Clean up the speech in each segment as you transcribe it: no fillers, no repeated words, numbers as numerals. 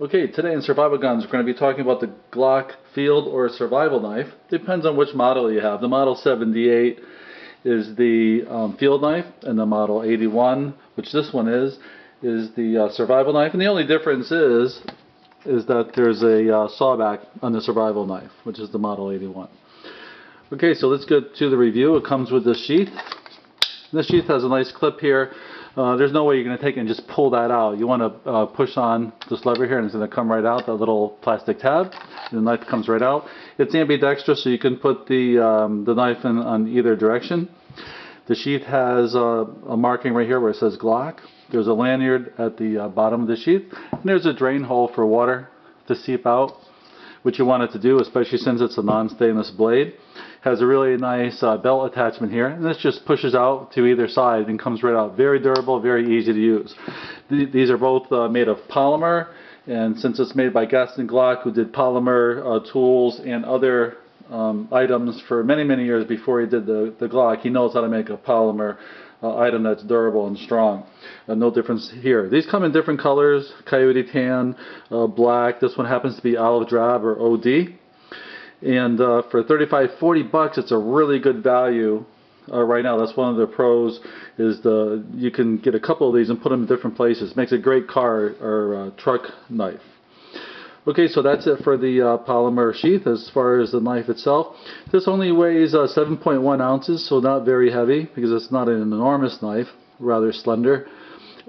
Okay, today in Survival Guns we're going to be talking about the Glock field or survival knife. Depends on which model you have. The Model 78 is the field knife, and the Model 81, which this one is the survival knife. And the only difference is that there's a sawback on the survival knife, which is the Model 81. Okay, so let's get to the review. It comes with this sheath. This sheath has a nice clip here. There's no way you're going to take it and just pull that out. You want to push on this lever here and it's going to come right out, that little plastic tab. And the knife comes right out. It's ambidextrous, so you can put the knife in on either direction. The sheath has a marking right here where it says Glock. There's a lanyard at the bottom of the sheath. And there's a drain hole for water to seep out, which you want it to do, especially since it's a non-stainless blade. Has a really nice belt attachment here, and this just pushes out to either side and comes right out. Very durable, very easy to use. These are both made of polymer, and since it's made by Gaston Glock, who did polymer tools and other items for many, many years before he did the Glock, he knows how to make a polymer item that's durable and strong. No difference here. These come in different colors: coyote tan, black. This one happens to be olive drab or OD. And for $35-40 bucks, it's a really good value right now. That's one of the pros, is you can get a couple of these and put them in different places. Makes a great car or truck knife. Okay, so that's it for the polymer sheath. As far as the knife itself, this only weighs 7.1 ounces, so not very heavy because it's not an enormous knife, rather slender.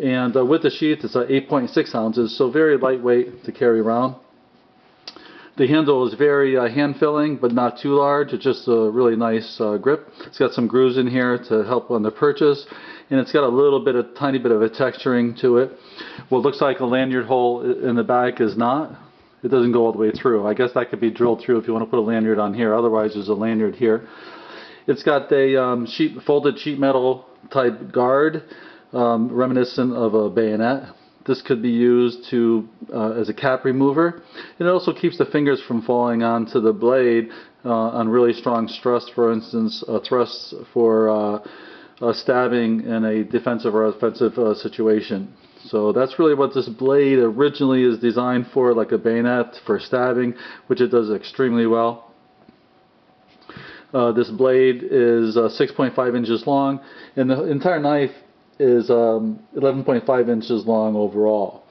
And with the sheath, it's 8.6 ounces, so very lightweight to carry around. The handle is very hand-filling, but not too large. It's just a really nice grip. It's got some grooves in here to help on the purchase, and it's got a tiny bit of a texturing to it. What looks like a lanyard hole in the back is not. It doesn't go all the way through. I guess that could be drilled through if you want to put a lanyard on here. Otherwise, there's a lanyard here. It's got a folded sheet metal type guard, reminiscent of a bayonet. This could be used as a cap remover. It also keeps the fingers from falling onto the blade on really strong stress, for instance, thrusts for stabbing in a defensive or offensive situation. So that's really what this blade originally is designed for, like a bayonet for stabbing, which it does extremely well. This blade is 6.5 inches long, and the entire knife is 11.5 inches long overall.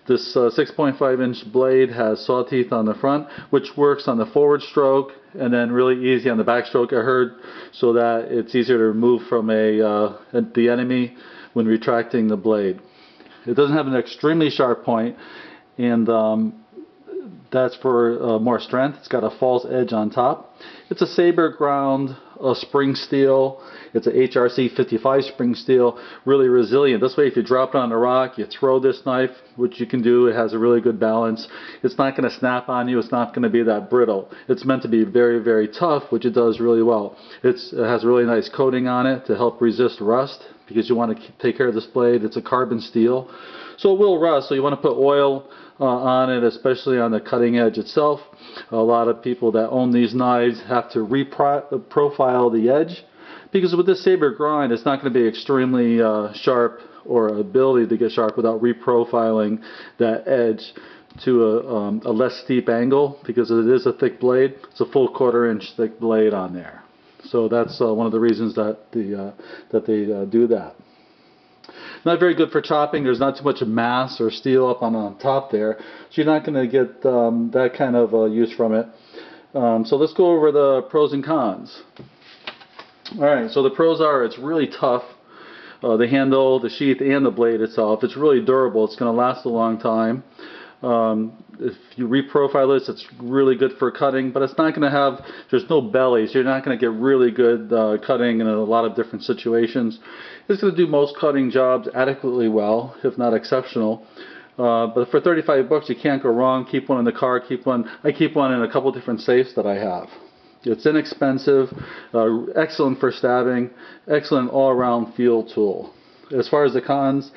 This 6.5 inch blade has saw teeth on the front, which works on the forward stroke and then really easy on the back stroke, I heard, so that it's easier to remove from the enemy when retracting the blade. It doesn't have an extremely sharp point, and that's for more strength. It's got a false edge on top. It's a saber ground spring steel. It's a HRC 55 spring steel, really resilient. This way, if you drop it on a rock, you throw this knife, which you can do. It has a really good balance. It's not going to snap on you. It's not going to be that brittle. It's meant to be very, very tough, which it does really well. It has a really nice coating on it to help resist rust, because you want to take care of this blade. It's a carbon steel, so it will rust. So you want to put oil on it, especially on the cutting edge itself. A lot of people that own these knives have to profile the edge, because with this saber grind, it's not going to be extremely sharp, or ability to get sharp, without reprofiling that edge to a less steep angle, because it is a thick blade. It's a full 1/4 inch thick blade on there. So that's one of the reasons that they do that. Not very good for chopping. There's not too much mass or steel up on top there, so you're not going to get that kind of use from it. So let's go over the pros and cons. Alright, so the pros are, it's really tough. The handle, the sheath, and the blade itself. It's really durable. It's going to last a long time. If you reprofile this, it's really good for cutting, but it's not going to have, there's no belly, so you're not going to get really good cutting in a lot of different situations. It's going to do most cutting jobs adequately well, if not exceptional. But for 35 bucks, you can't go wrong. Keep one in the car. I keep one in a couple different safes that I have. It's inexpensive, excellent for stabbing, excellent all-around field tool. As far as the cons,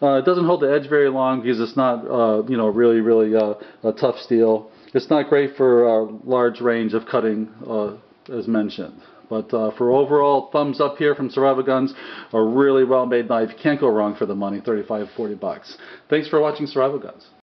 it doesn't hold the edge very long because it's not, really a tough steel. It's not great for a large range of cutting, as mentioned. But for overall, thumbs up here from Survival Guns. A really well-made knife. You can't go wrong for the money, $35-40 bucks. Thanks for watching Survival Guns.